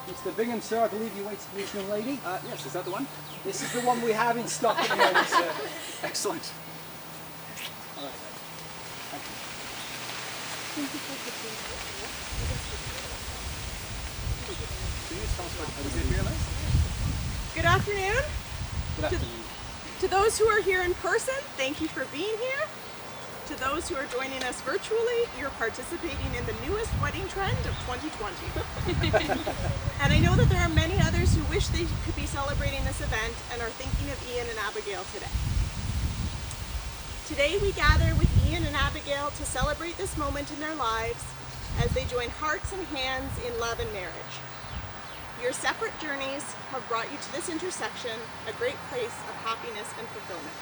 Mr. Bingham, sir, I believe you waited for this young lady. Yes, is that the one? This is the one we have in stock at the moment, sir. Excellent. All right. Thank you. Can you just tell us what we did here last? Good afternoon. Good afternoon. To those who are here in person, thank you for being here. To those who are joining us virtually, you're participating in the newest wedding trend of 2020. And I know that there are many others who wish they could be celebrating this event and are thinking of Ian and Abigail today. Today we gather with Ian and Abigail to celebrate this moment in their lives as they join hearts and hands in love and marriage. Your separate journeys have brought you to this intersection, a great place of happiness and fulfillment.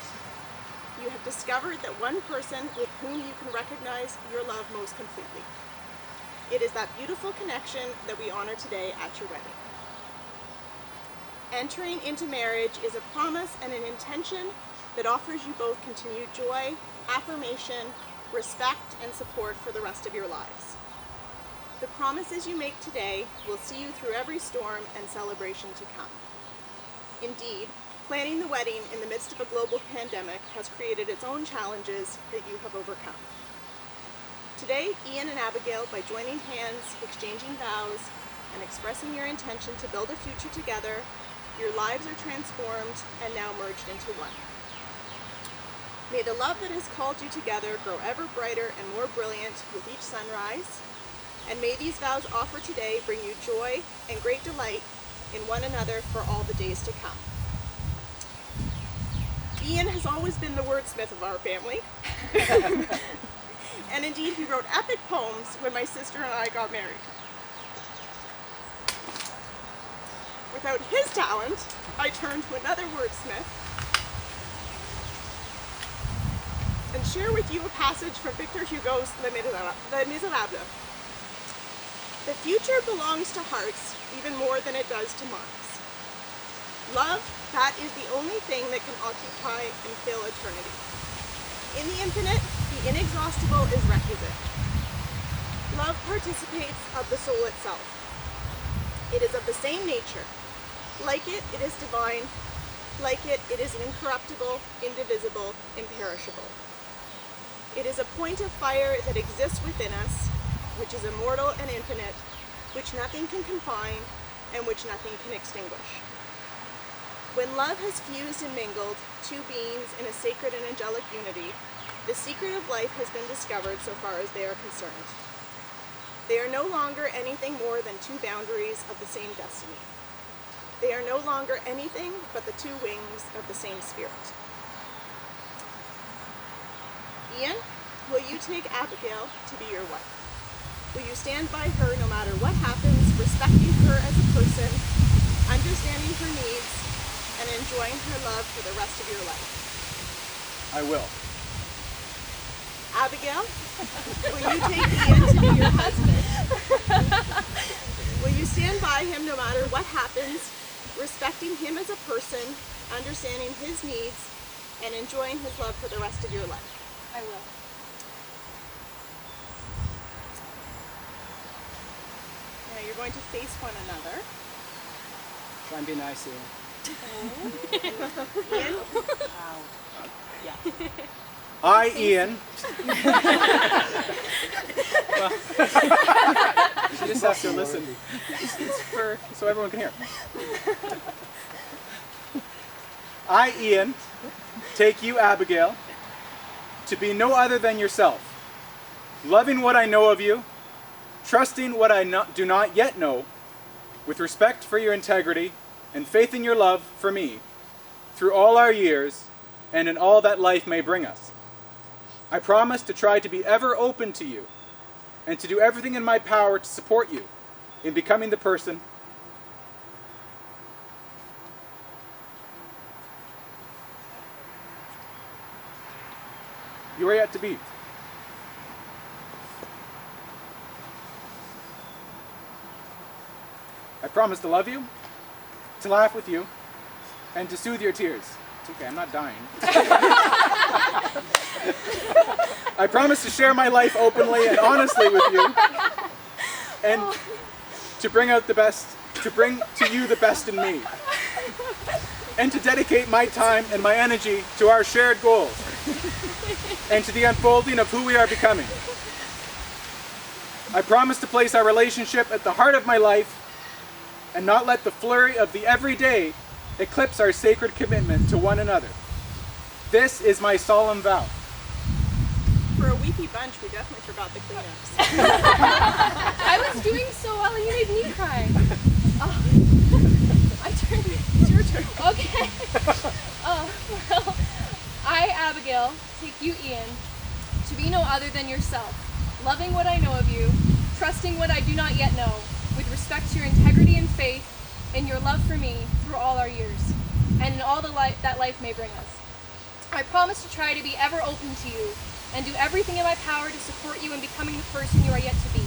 You have discovered that one person with whom you can recognize your love most completely. It is that beautiful connection that we honor today at your wedding. Entering into marriage is a promise and an intention that offers you both continued joy, affirmation, respect, and support for the rest of your lives. The promises you make today will see you through every storm and celebration to come. Indeed, planning the wedding in the midst of a global pandemic has created its own challenges that you have overcome. Today, Ian and Abigail, by joining hands, exchanging vows, and expressing your intention to build a future together, your lives are transformed and now merged into one. May the love that has called you together grow ever brighter and more brilliant with each sunrise, and may these vows offered today bring you joy and great delight in one another for all the days to come. Ian has always been the wordsmith of our family. And indeed, he wrote epic poems when my sister and I got married. Without his talent, I turned to another wordsmith and share with you a passage from Victor Hugo's Les Miserables. The future belongs to hearts even more than it does to minds. Love, that is the only thing that can occupy and fill eternity. In the infinite, the inexhaustible is requisite. Love participates of the soul itself. It is of the same nature. Like it, it is divine. Like it, it is incorruptible, indivisible, imperishable. It is a point of fire that exists within us, which is immortal and infinite, which nothing can confine, and which nothing can extinguish. When love has fused and mingled two beings in a sacred and angelic unity, the secret of life has been discovered so far as they are concerned. They are no longer anything more than two boundaries of the same destiny. They are no longer anything but the two wings of the same spirit. Ian, will you take Abigail to be your wife? Will you stand by her no matter what happens, respecting her as a person, understanding her needs, and enjoying her love for the rest of your life? I will. Abigail, will you take Ian to be your husband? Will you stand by him no matter what happens, respecting him as a person, understanding his needs, and enjoying his love for the rest of your life? I will. Now you're going to face one another. Try and be nice, Ian. Ian, I, Ian. She just has to listen. It's for so everyone can hear. I, Ian, take you, Abigail, to be no other than yourself, loving what I know of you, trusting what I do not yet know, with respect for your integrity and faith in your love for me, through all our years and in all that life may bring us. I promise to try to be ever open to you and to do everything in my power to support you in becoming the person you are yet to be. I promise to love you, to laugh with you, and to soothe your tears. It's okay, I'm not dying. I promise to share my life openly and honestly with you, and to bring out the best, to bring to you the best in me, and to dedicate my time and my energy to our shared goals, and to the unfolding of who we are becoming. I promise to place our relationship at the heart of my life and not let the flurry of the everyday eclipse our sacred commitment to one another. This is my solemn vow. For a weepy bunch, we definitely forgot the cleanups. I was doing so well, you made me cry. Oh. My turn. It's your turn. Okay. Well, I, Abigail, take you, Ian, to be no other than yourself, loving what I know of you, trusting what I do not yet know, with respect to your integrity and faith, and your love for me through all our years, and in all that life may bring us. I promise to try to be ever open to you, and do everything in my power to support you in becoming the person you are yet to be.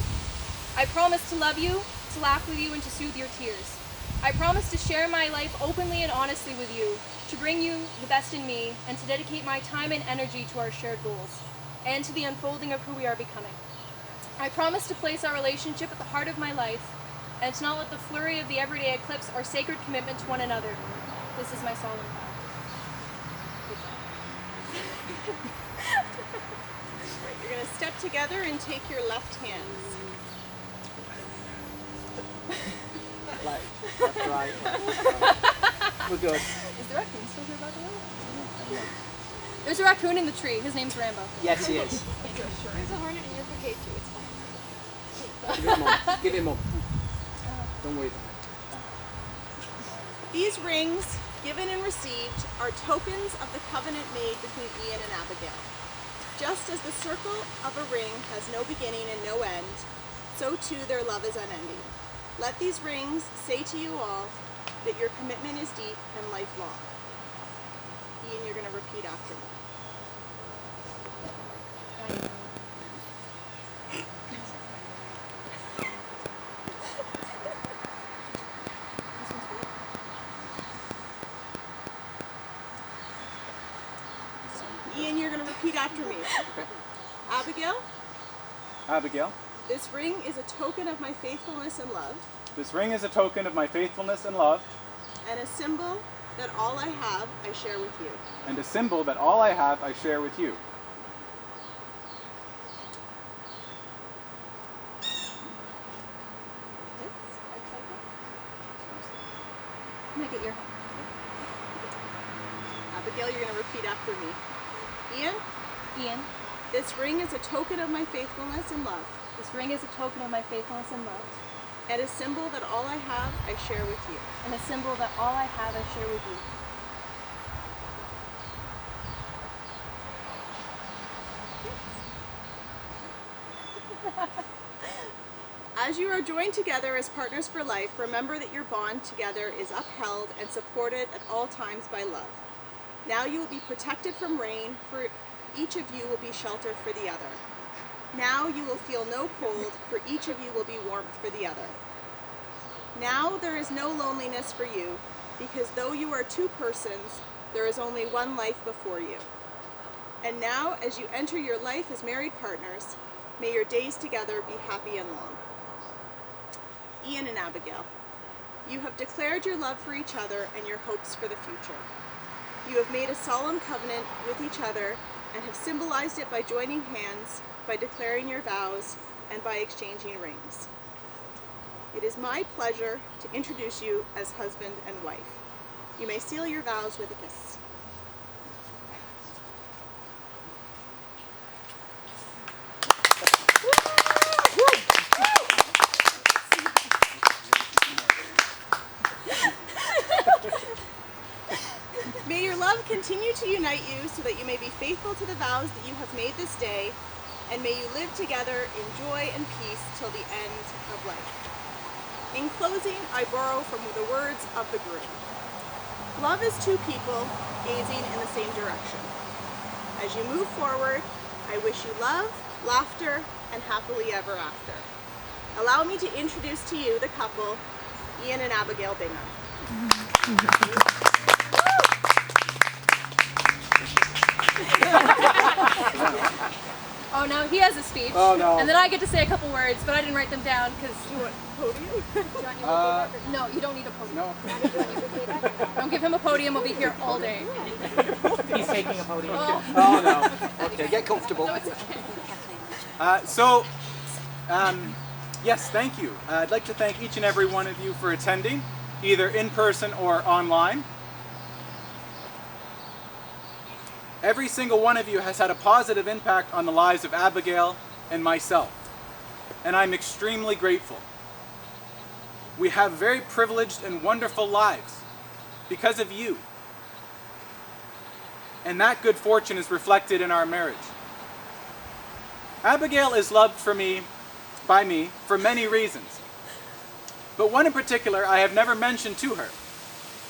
I promise to love you, to laugh with you, and to soothe your tears. I promise to share my life openly and honestly with you, to bring you the best in me, and to dedicate my time and energy to our shared goals, and to the unfolding of who we are becoming. I promise to place our relationship at the heart of my life, and to not let the flurry of the everyday eclipse our sacred commitment to one another. This is my solemn vow. You're going to step together and take your left hands. Left, right. We're good. Is the raccoon still here, by the way? There's a raccoon in the tree. His name's Rambo. Yes, he is. There's a hornet in your bouquet too. It's fine. Give him up. Give him up. Don't worry about These rings, given and received, are tokens of the covenant made between Ian and Abigail. Just as the circle of a ring has no beginning and no end, so too their love is unending. Let these rings say to you all that your commitment is deep and lifelong. Ian, you're going to repeat after me. Ian, you're going to repeat after me. Okay. Abigail, Abigail, this ring is a token of my faithfulness and love, this ring is a token of my faithfulness and love, and a symbol that all I have I share with you. and a symbol that all I have I share with you. Make it your. Abigail, you're going to repeat after me. Ian, Ian, this ring is a token of my faithfulness and love, this ring is a token of my faithfulness and love, and a symbol that all I have I share with you. and a symbol that all I have I share with you. As you are joined together as partners for life, remember that your bond together is upheld and supported at all times by love. Now you will be protected from rain, for each of you will be shelter for the other. Now you will feel no cold, for each of you will be warmth for the other. Now there is no loneliness for you, because though you are two persons, there is only one life before you. And now, as you enter your life as married partners, may your days together be happy and long. Ian and Abigail, you have declared your love for each other and your hopes for the future. You have made a solemn covenant with each other and have symbolized it by joining hands, by declaring your vows, and by exchanging rings. It is my pleasure to introduce you as husband and wife. You may seal your vows with a kiss. May your love continue to unite you so that you may be faithful to the vows that you have made this day, and may you live together in joy and peace till the end of life. In closing, I borrow from the words of the groom. Love is two people gazing in the same direction. As you move forward, I wish you love, laughter, and happily ever after. Allow me to introduce to you the couple, Ian and Abigail Bingham. Oh no, he has a speech. Oh, no. And then I get to say a couple words, but I didn't write them down because Podium? no, you don't need a podium. No. Don't give him a podium. We'll be here all day. He's taking a podium. Oh, Oh no. Okay, get comfortable. no, it's okay. Yes, thank you. I'd like to thank each and every one of you for attending, either in person or online. Every single one of you has had a positive impact on the lives of Abigail and myself, and I'm extremely grateful. We have very privileged and wonderful lives because of you, and that good fortune is reflected in our marriage. Abigail is loved by me for many reasons, but one in particular I have never mentioned to her,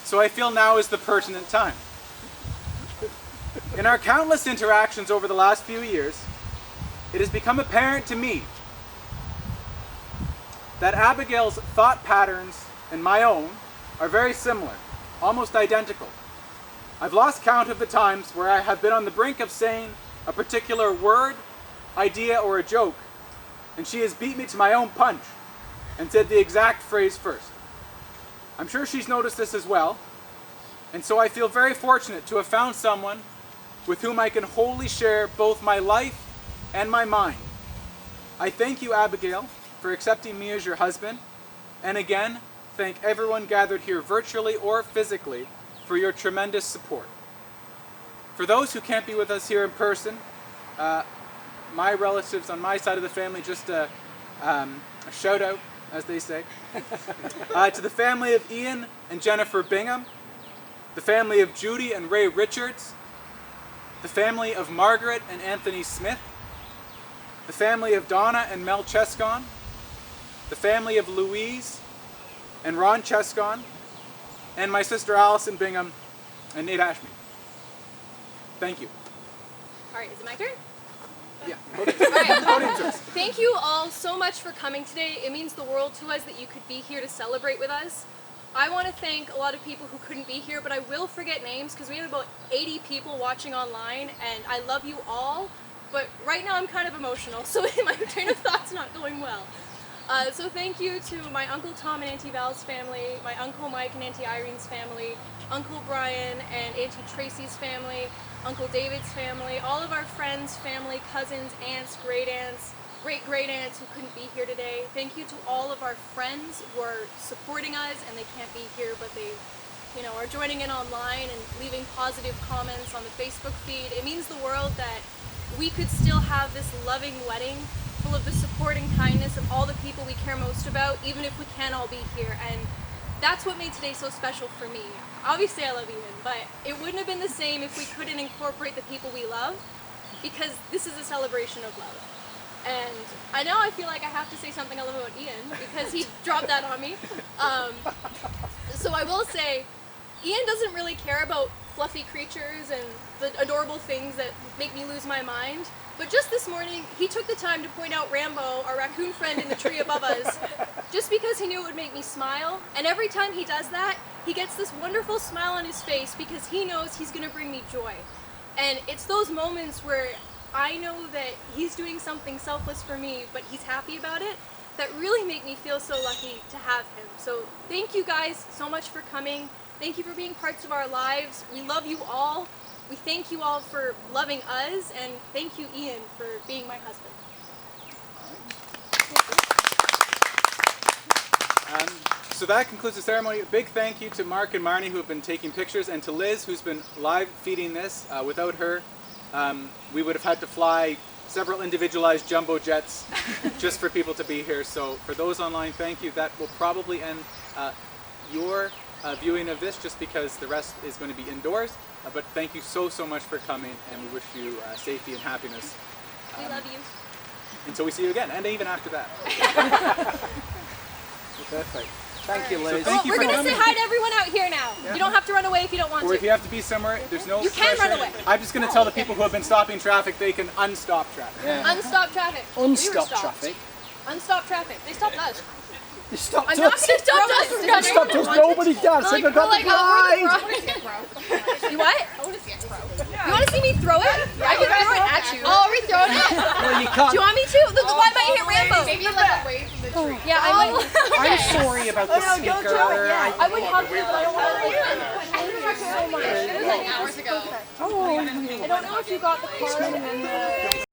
so I feel now is the pertinent time. In our countless interactions over the last few years, it has become apparent to me that Abigail's thought patterns and my own are very similar, almost identical. I've lost count of the times where I have been on the brink of saying a particular word, idea, or a joke, and she has beat me to my own punch and said the exact phrase first. I'm sure she's noticed this as well, and so I feel very fortunate to have found someone with whom I can wholly share both my life and my mind. I thank you, Abigail, for accepting me as your husband, and again, thank everyone gathered here virtually or physically for your tremendous support. For those who can't be with us here in person, my relatives on my side of the family, just a shout out, as they say, to the family of Ian and Jennifer Bingham, the family of Judy and Ray Richards, the family of Margaret and Anthony Smith, the family of Donna and Mel Chescon, the family of Louise and Ron Chescon, and my sister Allison Bingham and Nate Ashby. Thank you. All right, is it my turn? Yeah. All right. Thank you all so much for coming today. It means the world to us that you could be here to celebrate with us. I want to thank a lot of people who couldn't be here, but I will forget names because we have about 80 people watching online, and I love you all, but right now I'm kind of emotional, so my train of thought's not going well. So thank you to my Uncle Tom and Auntie Val's family, my Uncle Mike and Auntie Irene's family, Uncle Brian and Auntie Tracy's family, Uncle David's family, all of our friends, family, cousins, aunts, great-great-aunts who couldn't be here today. Thank you to all of our friends who are supporting us, and they can't be here, but they, are joining in online and leaving positive comments on the Facebook feed. It means the world that we could still have this loving wedding full of the support and kindness of all the people we care most about, even if we can't all be here. And that's what made today so special for me. Obviously I love Ian, but it wouldn't have been the same if we couldn't incorporate the people we love, because this is a celebration of love. And I know I feel like I have to say something I love about Ian, because he dropped that on me. So I will say, Ian doesn't really care about fluffy creatures and the adorable things that make me lose my mind. But just this morning, he took the time to point out Rambo, our raccoon friend in the tree above us, just because he knew it would make me smile. And every time he does that, he gets this wonderful smile on his face because he knows he's going to bring me joy. And it's those moments where I know that he's doing something selfless for me, but he's happy about it, that really make me feel so lucky to have him. So thank you guys so much for coming. Thank you for being parts of our lives. We love you all. We thank you all for loving us, and thank you, Ian, for being my husband. So that concludes the ceremony. A big thank you to Mark and Marnie who have been taking pictures, and to Liz who's been live feeding this. Without her, we would have had to fly several individualized jumbo jets just for people to be here. So for those online, thank you. That will probably end your viewing of this, just because the rest is going to be indoors. But thank you so much for coming, and we wish you safety and happiness. We love you. Until we see you again, and even after that. Perfect. Thank you, Liz. So thank you We're for going to say coming. hi to everyone out here now. Yeah. You don't have to run away if you don't want Or to. if you have to be somewhere, there's no You can pressure. run away. I'm just going to tell the people who have been stopping traffic they can unstop traffic. Yeah. Unstop traffic. We were Unstop stopped. traffic. Unstop traffic. They stopped us. You stopped I'm not us. gonna stop dust from You stopped us. Nobody dancing. I got the bride. You what? You want to see me throw it? I can throw it at you. Oh, are we throwing it? Well, you can't. Do you want me to? Why might hit Rambo? Maybe like away from the tree. Yeah, I might. I'm sorry about the speaker. I would hug you, but I don't want to. I hate her so much. It was like hours ago. I don't know if you got the card and then the.